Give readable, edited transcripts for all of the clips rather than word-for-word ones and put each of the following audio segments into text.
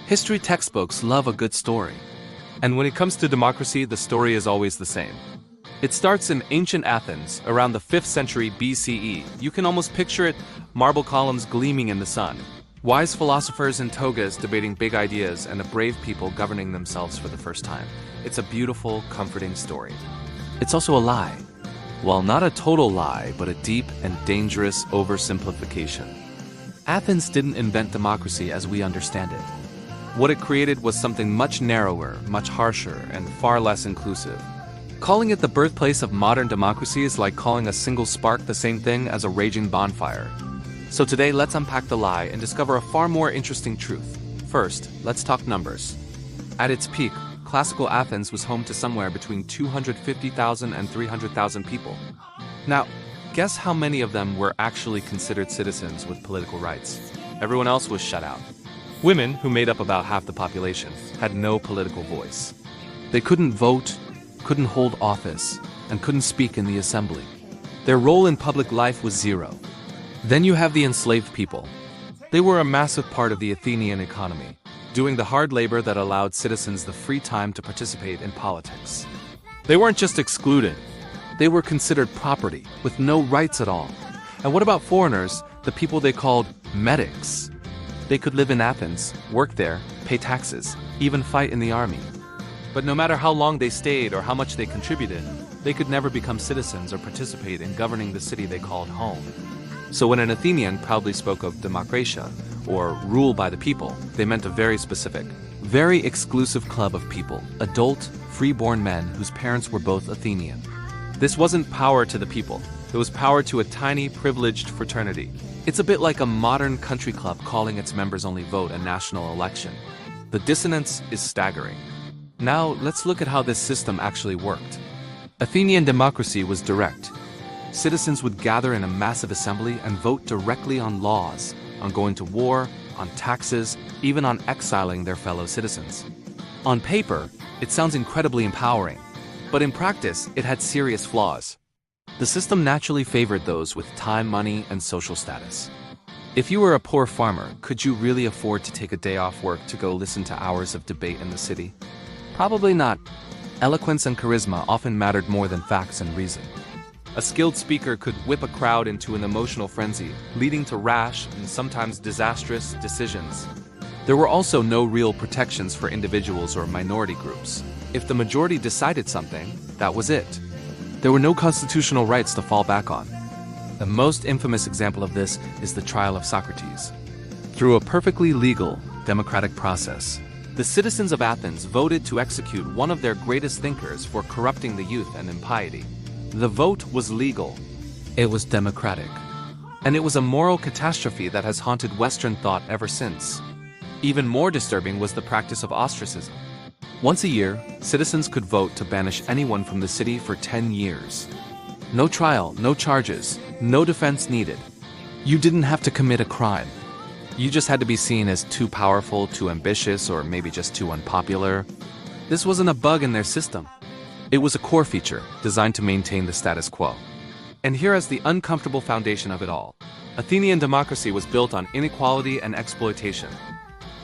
History textbooks love a good story. And when it comes to democracy, the story is always the same. It starts in ancient Athens, around the 5th century BCE. You can almost picture it, marble columns gleaming in the sun. Wise philosophers in togas debating big ideas and a brave people governing themselves for the first time. It's a beautiful, comforting story. It's also a lie. Well, not a total lie, but a deep and dangerous oversimplification. Athens didn't invent democracy as we understand it. What it created was something much narrower, much harsher, and far less inclusive. Calling it the birthplace of modern democracy is like calling a single spark the same thing as a raging bonfire. So today, let's unpack the lie and discover a far more interesting truth. First, let's talk numbers. At its peak, classical Athens was home to somewhere between 250,000 and 300,000 people. Now, guess how many of them were actually considered citizens with political rights? Everyone else was shut out. Women, who made up about half the population, had no political voice. They couldn't vote, couldn't hold office, and couldn't speak in the assembly. Their role in public life was zero. Then you have the enslaved people. They were a massive part of the Athenian economy, doing the hard labor that allowed citizens the free time to participate in politics. They weren't just excluded. They were considered property, with no rights at all. And what about foreigners, the people they called medics? They could live in Athens, work there, pay taxes, even fight in the army. But no matter how long they stayed or how much they contributed, they could never become citizens or participate in governing the city they called home. So when an Athenian proudly spoke of demokratia, or rule by the people, they meant a very specific, very exclusive club of people, adult, free-born men whose parents were both Athenian. This wasn't power to the people, it was power to a tiny, privileged fraternity. It's a bit like a modern country club calling its members only vote a national election. The dissonance is staggering. Now, let's look at how this system actually worked. Athenian democracy was direct. Citizens would gather in a massive assembly and vote directly on laws, on going to war, on taxes, even on exiling their fellow citizens. On paper, it sounds incredibly empowering, but in practice, it had serious flaws. The system naturally favored those with time, money, and social status. If you were a poor farmer, could you really afford to take a day off work to go listen to hours of debate in the city? Probably not. Eloquence and charisma often mattered more than facts and reason. A skilled speaker could whip a crowd into an emotional frenzy, leading to rash and sometimes disastrous decisions. There were also no real protections for individuals or minority groups. If the majority decided something, that was it. There were no constitutional rights to fall back on. The most infamous example of this is the trial of Socrates. Through a perfectly legal, democratic process, the citizens of Athens voted to execute one of their greatest thinkers for corrupting the youth and impiety. The vote was legal. It was democratic. And it was a moral catastrophe that has haunted Western thought ever since. Even more disturbing was the practice of ostracism. Once a year, citizens could vote to banish anyone from the city for 10 years. No trial, no charges, no defense needed. You didn't have to commit a crime. You just had to be seen as too powerful, too ambitious, or maybe just too unpopular. This wasn't a bug in their system. It was a core feature designed to maintain the status quo. And here is the uncomfortable foundation of it all. Athenian democracy was built on inequality and exploitation.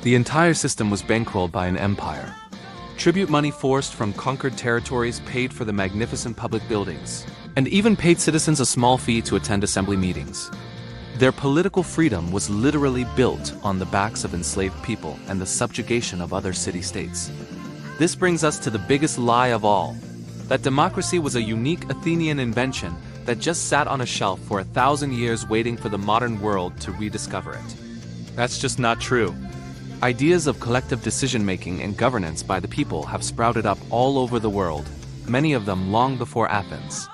The entire system was bankrolled by an empire. Tribute money forced from conquered territories paid for the magnificent public buildings, and even paid citizens a small fee to attend assembly meetings. Their political freedom was literally built on the backs of enslaved people and the subjugation of other city-states. This brings us to the biggest lie of all, that democracy was a unique Athenian invention that just sat on a shelf for 1,000 years waiting for the modern world to rediscover it. That's just not true. Ideas of collective decision-making and governance by the people have sprouted up all over the world, many of them long before Athens.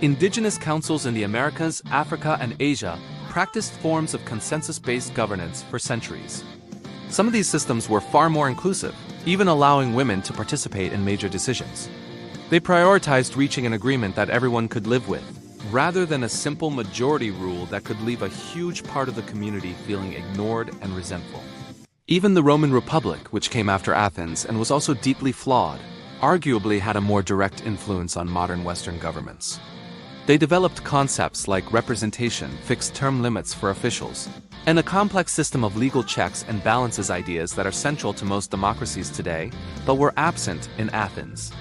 Indigenous councils in the Americas, Africa, and Asia practiced forms of consensus-based governance for centuries. Some of these systems were far more inclusive, even allowing women to participate in major decisions. They prioritized reaching an agreement that everyone could live with, rather than a simple majority rule that could leave a huge part of the community feeling ignored and resentful. Even the Roman Republic, which came after Athens and was also deeply flawed, arguably had a more direct influence on modern Western governments. They developed concepts like representation, fixed term limits for officials, and a complex system of legal checks and balances, ideas that are central to most democracies today, but were absent in Athens.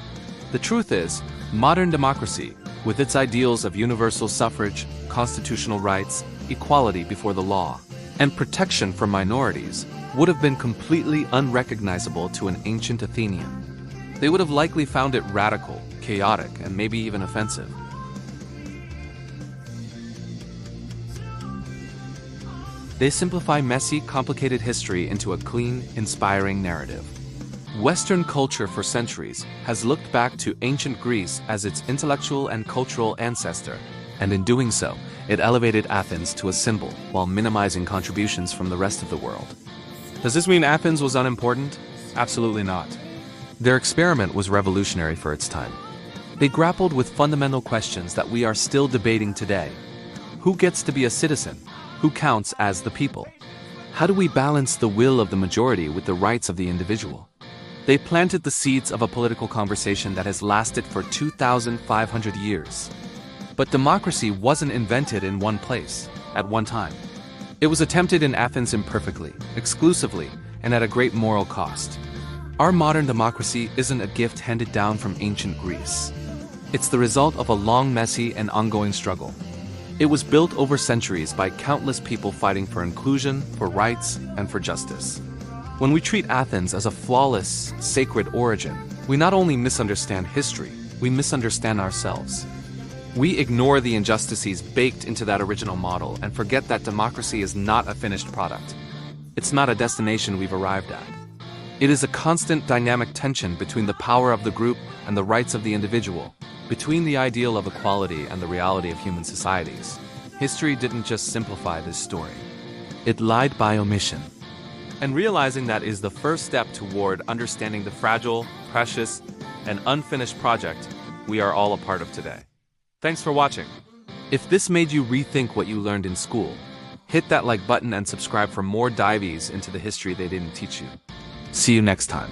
The truth is, modern democracy, with its ideals of universal suffrage, constitutional rights, equality before the law, and protection for minorities, would have been completely unrecognizable to an ancient Athenian. They would have likely found it radical, chaotic, and maybe even offensive. They simplify messy, complicated history into a clean, inspiring narrative. Western culture for centuries has looked back to ancient Greece as its intellectual and cultural ancestor, and in doing so, it elevated Athens to a symbol while minimizing contributions from the rest of the world. Does this mean Athens was unimportant? Absolutely not. Their experiment was revolutionary for its time. They grappled with fundamental questions that we are still debating today. Who gets to be a citizen? Who counts as the people? How do we balance the will of the majority with the rights of the individual? They planted the seeds of a political conversation that has lasted for 2,500 years. But democracy wasn't invented in one place, at one time. It was attempted in Athens imperfectly, exclusively, and at a great moral cost. Our modern democracy isn't a gift handed down from ancient Greece. It's the result of a long, messy, and ongoing struggle. It was built over centuries by countless people fighting for inclusion, for rights, and for justice. When we treat Athens as a flawless, sacred origin, we not only misunderstand history, we misunderstand ourselves. We ignore the injustices baked into that original model and forget that democracy is not a finished product. It's not a destination we've arrived at. It is a constant dynamic tension between the power of the group and the rights of the individual, between the ideal of equality and the reality of human societies. History didn't just simplify this story. It lied by omission. And realizing that is the first step toward understanding the fragile, precious, and unfinished project we are all a part of today. Thanks for watching. If this made you rethink what you learned in school, hit that like button and subscribe for more dives into the history they didn't teach you. See you next time.